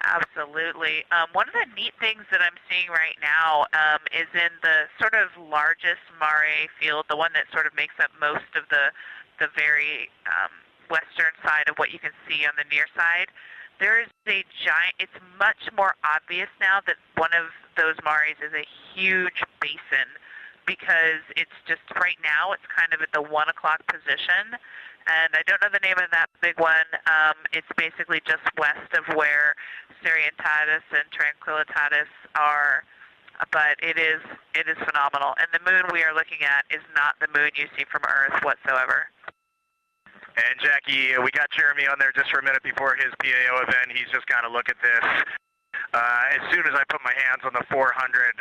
Absolutely. One of the neat things that I'm seeing right now is in the sort of largest mare field, the one that sort of makes up most of the very western side of what you can see on the near side. There is a giant, it's much more obvious now that one of those mares is a huge basin, because it's just right now it's kind of at the 1 o'clock position. And I don't know the name of that big one. It's basically just west of where Serientatis and Tranquillitatis are, but it is phenomenal. And the moon we are looking at is not the moon you see from Earth whatsoever. And Jackie, we got Jeremy on there just for a minute before his PAO event. He's just got to look at this. As soon as I put my hands on the 400,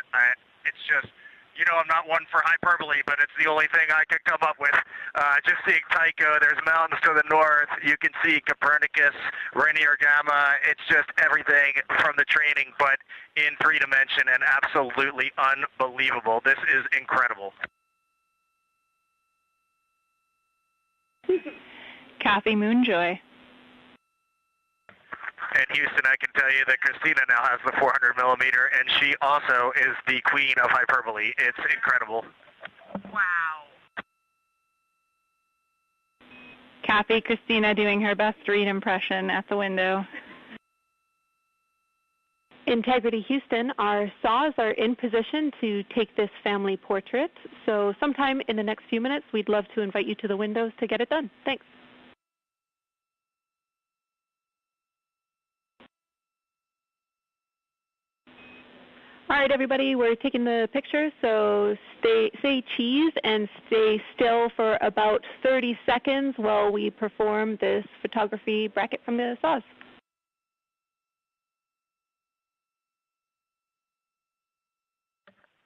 it's just, you know, I'm not one for hyperbole, but it's the only thing I could come up with. Just seeing Tycho, there's mountains to the north. You can see Copernicus, Rainier Gamma. It's just everything from the training, but in 3 dimension and absolutely unbelievable. This is incredible. Kathy Moonjoy. And Houston, I can tell you that Christina now has the 400 millimeter, and she also is the queen of hyperbole. It's incredible. Wow. Kathy, Christina doing her best read impression at the window. Integrity Houston, our saws are in position to take this family portrait. So sometime in the next few minutes, we'd love to invite you to the windows to get it done. Thanks. All right, everybody, we're taking the picture, so say cheese and stay still for about 30 seconds while we perform this photography bracket from the saws.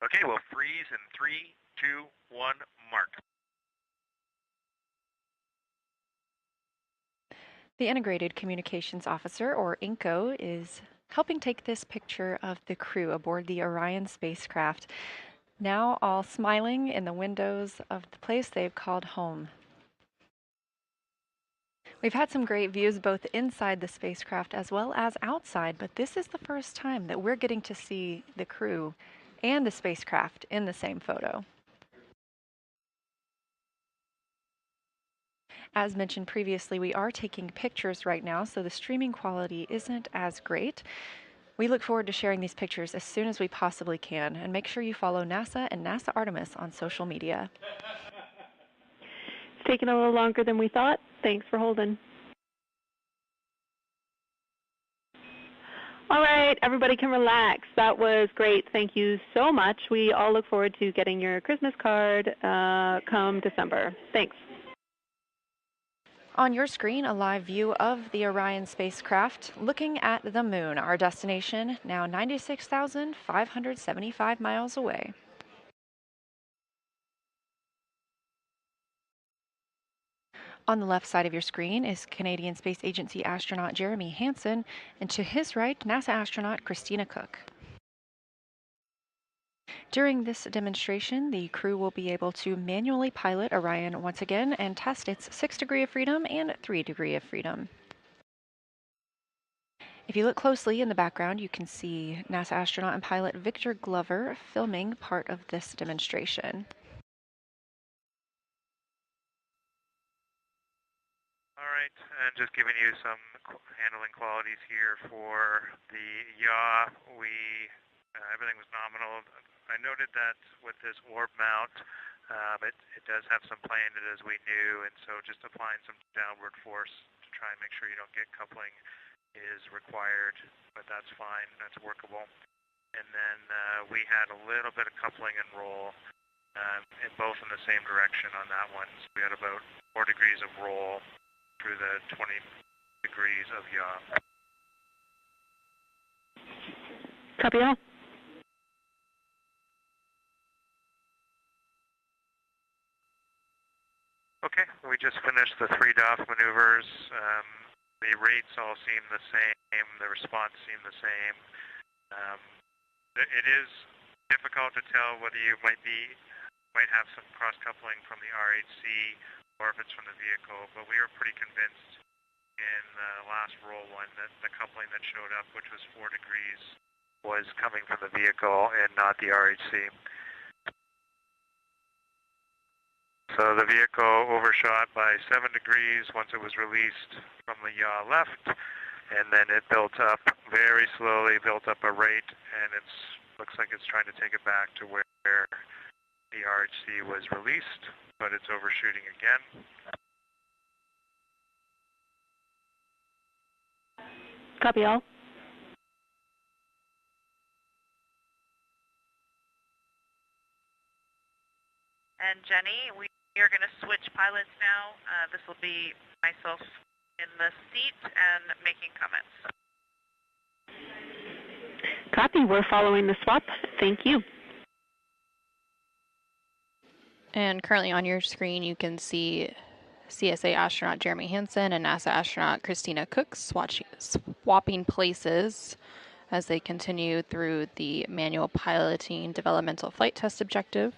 Okay, we'll freeze in 3, 2, 1, mark. The Integrated Communications Officer, or INCO, is helping take this picture of the crew aboard the Orion spacecraft, now all smiling in the windows of the place they've called home. We've had some great views both inside the spacecraft as well as outside, but this is the first time that we're getting to see the crew and the spacecraft in the same photo. As mentioned previously, we are taking pictures right now, so the streaming quality isn't as great. We look forward to sharing these pictures as soon as we possibly can, and make sure you follow NASA and NASA Artemis on social media. It's taken a little longer than we thought. Thanks for holding. All right, everybody can relax. That was great. Thank you so much. We all look forward to getting your Christmas card come December. Thanks. On your screen, a live view of the Orion spacecraft looking at the moon, our destination, now 96,575 miles away. On the left side of your screen is Canadian Space Agency astronaut Jeremy Hansen, and to his right, NASA astronaut Christina Cook. During this demonstration, the crew will be able to manually pilot Orion once again and test its 6 degree of freedom and 3 degree of freedom. If you look closely in the background, you can see NASA astronaut and pilot Victor Glover filming part of this demonstration. All right, and just giving you some handling qualities here for the yaw. Everything was nominal. I noted that with this orb mount, it does have some play in it, as we knew, and so just applying some downward force to try and make sure you don't get coupling is required, but that's fine, that's workable. And then we had a little bit of coupling and roll, in both in the same direction on that one. So we had about 4 degrees of roll through the 20 degrees of yaw. Copy all. Okay, we just finished the 3 DOF maneuvers. The rates all seem the same, the response seemed the same. It is difficult to tell whether you might have some cross-coupling from the RHC or if it's from the vehicle, but we are pretty convinced in the last roll one, that the coupling that showed up, which was 4 degrees, was coming from the vehicle and not the RHC. So the vehicle overshot by 7 degrees once it was released from the yaw left, and then it built up very slowly, built up a rate, and it looks like it's trying to take it back to where the RHC was released, but it's overshooting again. Copy all. And Jenny, we are going to switch pilots now. This will be myself in the seat and making comments. Copy. We're following the swap. Thank you. And currently on your screen, you can see CSA astronaut Jeremy Hansen and NASA astronaut Christina Cook swapping places as they continue through the manual piloting developmental flight test objective.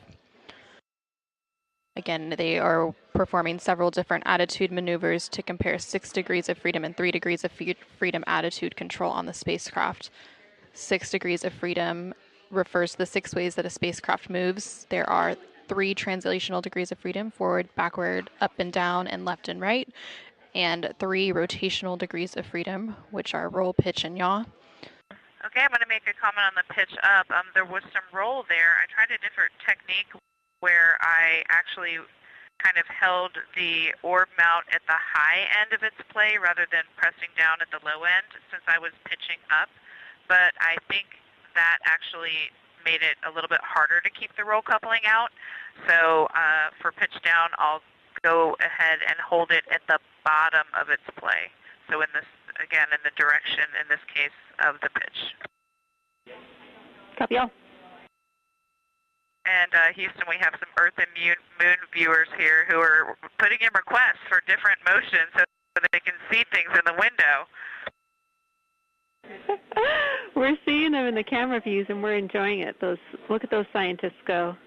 Again, they are performing several different attitude maneuvers to compare 6 degrees of freedom and 3 degrees of freedom attitude control on the spacecraft. 6 degrees of freedom refers to the 6 ways that a spacecraft moves. There are 3 translational degrees of freedom, forward, backward, up and down, and left and right, and 3 rotational degrees of freedom, which are roll, pitch, and yaw. Okay, I'm going to make a comment on the pitch up. There was some roll there. I tried a different technique where I actually kind of held the orb mount at the high end of its play rather than pressing down at the low end since I was pitching up. But I think that actually made it a little bit harder to keep the roll coupling out. So for pitch down, I'll go ahead and hold it at the bottom of its play. So in this, again, in the direction, in this case, of the pitch. Copy all. And Houston, we have some Earth and Moon viewers here who are putting in requests for different motions so that they can see things in the window. We're seeing them in the camera views, and we're enjoying it. Look at those scientists go.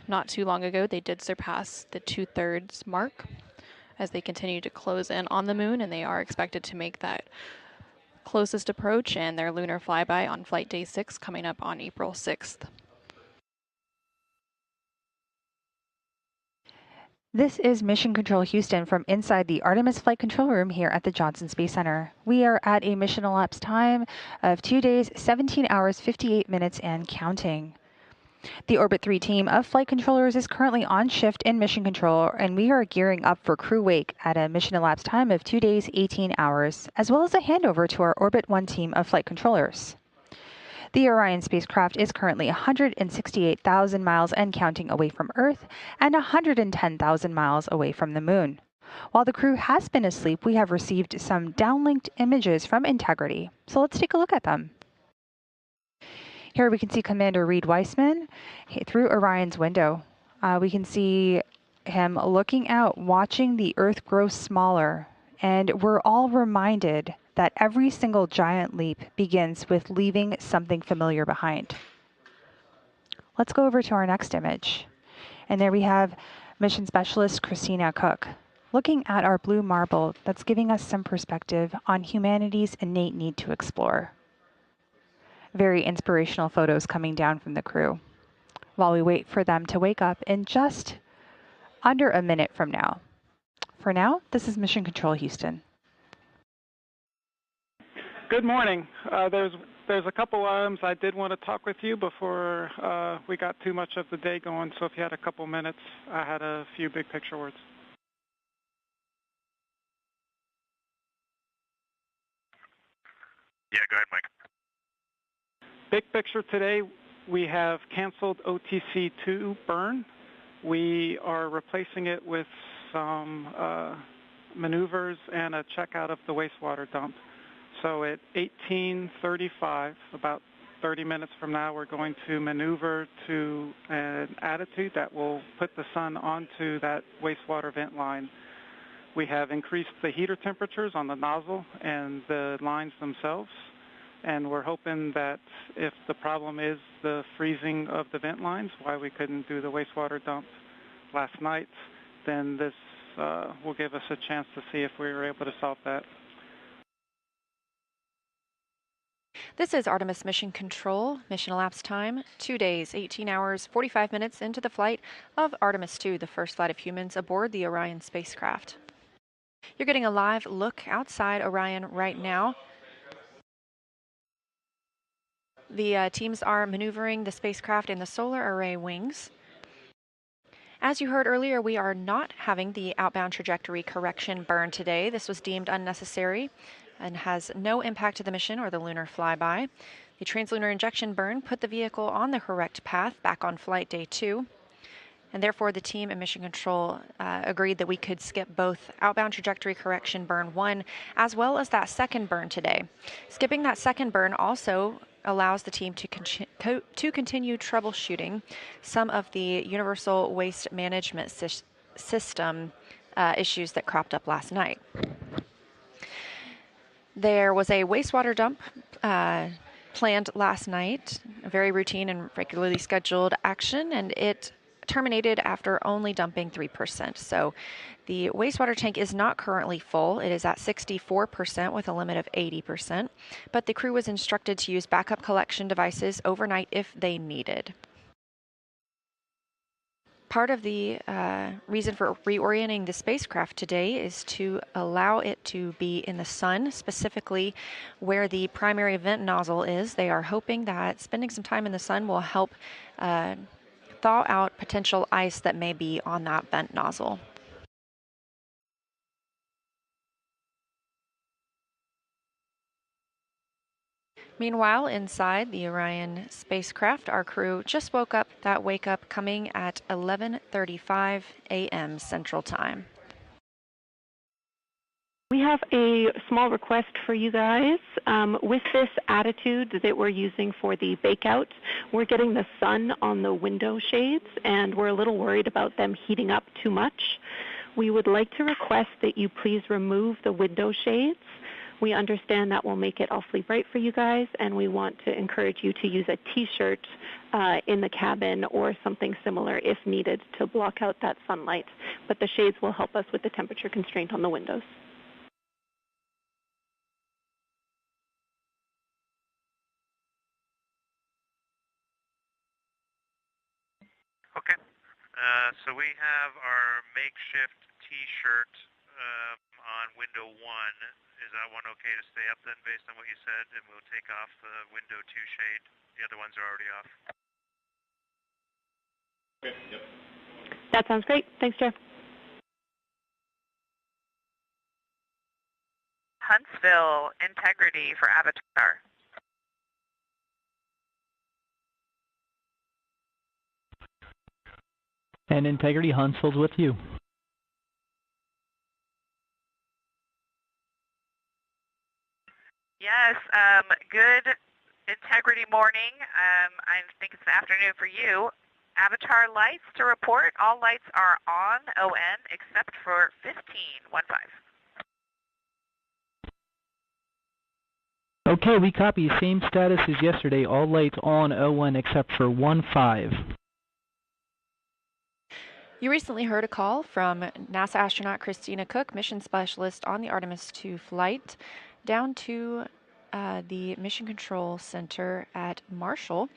Not too long ago, they did surpass the 2/3 mark as they continue to close in on the moon, and they are expected to make that closest approach and their lunar flyby on flight day 6 coming up on April 6th. This is Mission Control Houston from inside the Artemis Flight Control Room here at the Johnson Space Center. We are at a mission elapsed time of 2 days, 17 hours, 58 minutes, and counting. The Orbit 3 team of flight controllers is currently on shift in mission control, and we are gearing up for crew wake at a mission elapsed time of 2 days, 18 hours, as well as a handover to our Orbit 1 team of flight controllers. The Orion spacecraft is currently 168,000 miles and counting away from Earth and 110,000 miles away from the Moon. While the crew has been asleep, we have received some downlinked images from Integrity, so let's take a look at them. Here we can see Commander Reed Weissman through Orion's window. We can see him looking out, watching the Earth grow smaller, and we're all reminded that every single giant leap begins with leaving something familiar behind. Let's go over to our next image. And there we have Mission Specialist Christina Cook, looking at our blue marble that's giving us some perspective on humanity's innate need to explore. Very inspirational photos coming down from the crew while we wait for them to wake up in just under a minute from now. For now, this is Mission Control Houston. Good morning. There's a couple items I did want to talk with you before we got too much of the day going, so if you had a couple minutes, I had a few big picture words. Yeah, go ahead, Mike. Big picture today, we have canceled OTC-2 burn. We are replacing it with some maneuvers and a checkout of the wastewater dump. So at 18:35, about 30 minutes from now, we're going to maneuver to an attitude that will put the sun onto that wastewater vent line. We have increased the heater temperatures on the nozzle and the lines themselves. And we're hoping that if the problem is the freezing of the vent lines, why we couldn't do the wastewater dump last night, then this will give us a chance to see if we were able to solve that. This is Artemis Mission Control. Mission elapsed time, 2 days, 18 hours, 45 minutes into the flight of Artemis 2, the first flight of humans aboard the Orion spacecraft. You're getting a live look outside Orion right now. The teams are maneuvering the spacecraft in the solar array wings. As you heard earlier, we are not having the outbound trajectory correction burn today. This was deemed unnecessary and has no impact to the mission or the lunar flyby. The translunar injection burn put the vehicle on the correct path back on flight day 2. And therefore, the team at Mission Control agreed that we could skip both outbound trajectory correction burn 1 as well as that second burn today. Skipping that second burn also allows the team to continue troubleshooting some of the universal waste management system issues that cropped up last night. There was a wastewater dump planned last night, a very routine and regularly scheduled action, and it terminated after only dumping 3%. So the wastewater tank is not currently full. It is at 64% with a limit of 80%, but the crew was instructed to use backup collection devices overnight if they needed. Part of the reason for reorienting the spacecraft today is to allow it to be in the sun, specifically where the primary vent nozzle is. They are hoping that spending some time in the sun will help thaw out potential ice that may be on that vent nozzle. Meanwhile, inside the Orion spacecraft, our crew just woke up. That wake up coming at 11:35 a.m. Central Time. We have a small request for you guys. With this attitude that we're using for the bakeout, we're getting the sun on the window shades, and we're a little worried about them heating up too much. We would like to request that you please remove the window shades. We understand that will make it awfully bright for you guys, and we want to encourage you to use a T-shirt in the cabin or something similar if needed to block out that sunlight. But the shades will help us with the temperature constraint on the windows. Okay. So we have our makeshift T-shirt on window 1. Is that one okay to stay up then based on what you said? And we'll take off the window 2 shade. The other ones are already off. Okay, yep. That sounds great. Thanks, Jeff. Huntsville, integrity for Avatar. And integrity, Huntsville's with you. Yes, good integrity morning. I think it's the afternoon for you. Avatar lights to report. All lights are on, ON, except for 15. Okay, we copy. Same status as yesterday. All lights on, ON, except for 15. You recently heard a call from NASA astronaut Christina Cook, mission specialist on the Artemis 2 flight, down to the Mission Control Center at Marshall.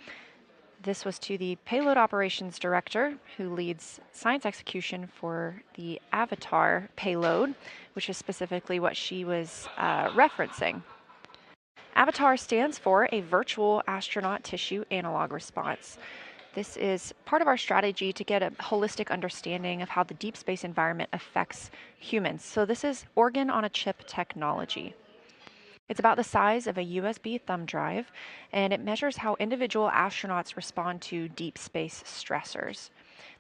This was to the Payload Operations Director, who leads science execution for the Avatar payload, which is specifically what she was referencing. Avatar stands for a Virtual Astronaut Tissue Analog Response. This is part of our strategy to get a holistic understanding of how the deep space environment affects humans. So this is organ-on-a-chip technology. It's about the size of a USB thumb drive, and it measures how individual astronauts respond to deep space stressors.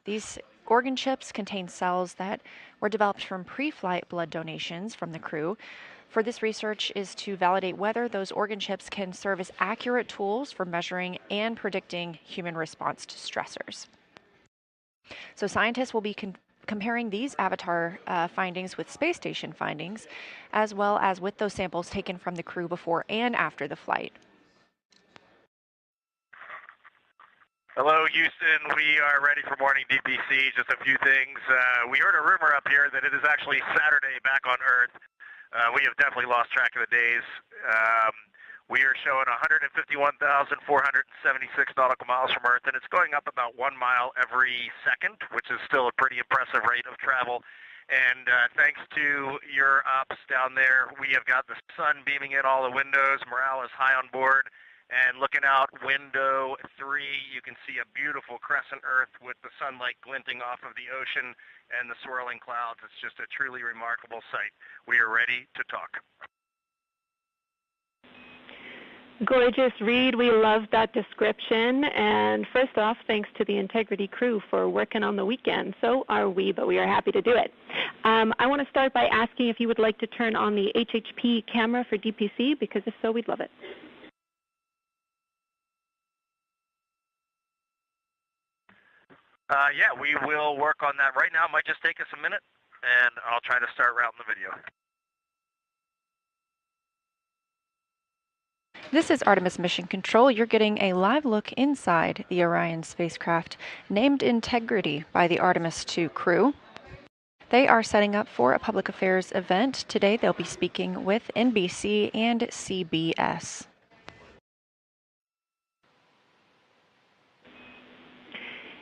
These organ chips contain cells that were developed from pre-flight blood donations from the crew. For this research is to validate whether those organ chips can serve as accurate tools for measuring and predicting human response to stressors. So scientists will be comparing these Avatar findings with space station findings, as well as with those samples taken from the crew before and after the flight. Hello, Houston. We are ready for morning DPC. Just a few things. We heard a rumor up here that it is actually Saturday back on Earth. We have definitely lost track of the days. We are showing 151,476 nautical miles from Earth, and it's going up about 1 mile every second, which is still a pretty impressive rate of travel. And thanks to your ops down there, we have got the sun beaming in all the windows. Morale is high on board. And looking out window 3, you can see a beautiful crescent Earth with the sunlight glinting off of the ocean and the swirling clouds. It's just a truly remarkable sight. We are ready to talk. Gorgeous, Reed. We love that description. And first off, thanks to the Integrity crew for working on the weekend. So are we, but we are happy to do it. I want to start by asking if you would like to turn on the HHP camera for DPC, because if so, we'd love it. Yeah, we will work on that right now. It might just take us a minute, and I'll try to start routing the video. This is Artemis Mission Control. You're getting a live look inside the Orion spacecraft, named Integrity by the Artemis 2 crew. They are setting up for a public affairs event. Today they'll be speaking with NBC and CBS.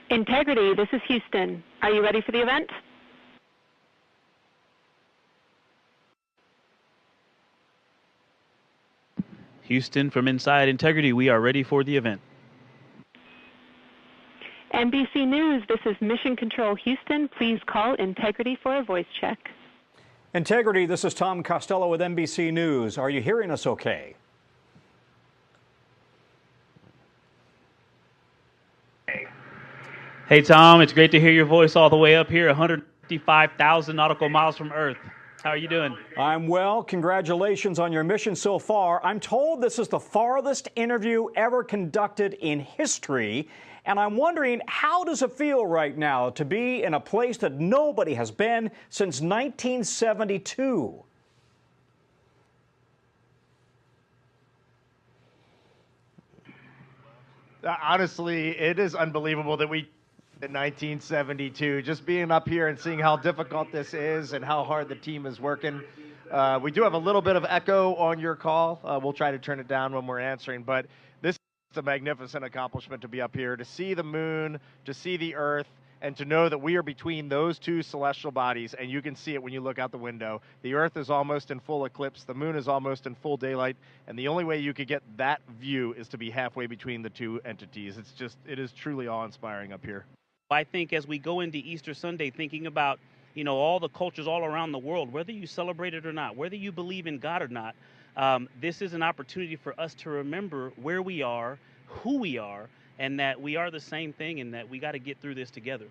Integrity, this is Houston. Are you ready for the event? Houston, from inside Integrity, we are ready for the event. NBC News, this is Mission Control Houston. Please call Integrity for a voice check. Integrity, this is Tom Costello with NBC News. Are you hearing us okay? Hey, Tom, it's great to hear your voice all the way up here, 155,000 nautical miles from Earth. How are you doing? I'm well. Congratulations on your mission so far. I'm told this is the farthest interview ever conducted in history, and I'm wondering, how does it feel right now to be in a place that nobody has been since 1972? Honestly, it is unbelievable that we in 1972, just being up here and seeing how difficult this is and how hard the team is working. We do have a little bit of echo on your call. We'll try to turn it down when we're answering, but this is a magnificent accomplishment to be up here, to see the moon, to see the Earth, and to know that we are between those two celestial bodies, and you can see it when you look out the window. The Earth is almost in full eclipse, the moon is almost in full daylight, and the only way you could get that view is to be halfway between the two entities. It is truly awe-inspiring up here. I think as we go into Easter Sunday, thinking about, all the cultures all around the world, whether you celebrate it or not, whether you believe in God or not, this is an opportunity for us to remember where we are, who we are, and that we are the same thing, and that we got to get through this together.